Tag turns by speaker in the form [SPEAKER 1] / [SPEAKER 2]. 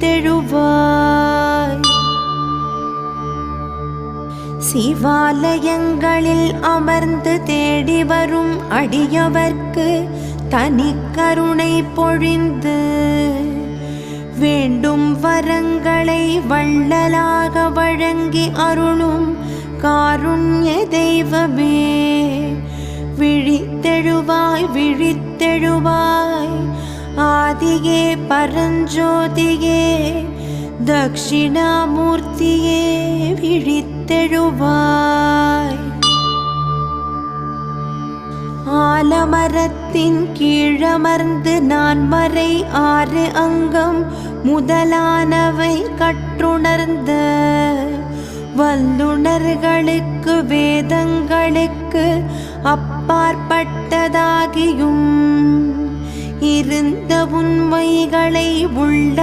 [SPEAKER 1] விழித்தெழுவாய். சிவாலயங்களில் அமர்ந்து தேடி வரும் அடியவர்க்கு தனி கருணை பொழிந்து வேண்டும் வரங்களை வள்ளலாக வழங்கி அருளும் காருண்ய தெய்வமே. விழித்தெழுவாய் விழித்தெழுவாய் ஆதியே பரஞ்சோதியே தக்ஷிணாமூர்த்தியே விழித்தெழுவாய். ஆலமரத்தின் கீழமர்ந்து நான் மறை 6 அங்கம் முதலானவை கற்றுணர்ந்த வல்லுணர்களுக்கு வேதங்களுக்கு அப்பாற்பட்டதாகியும் இருந்த உண்மைகளை உள்ள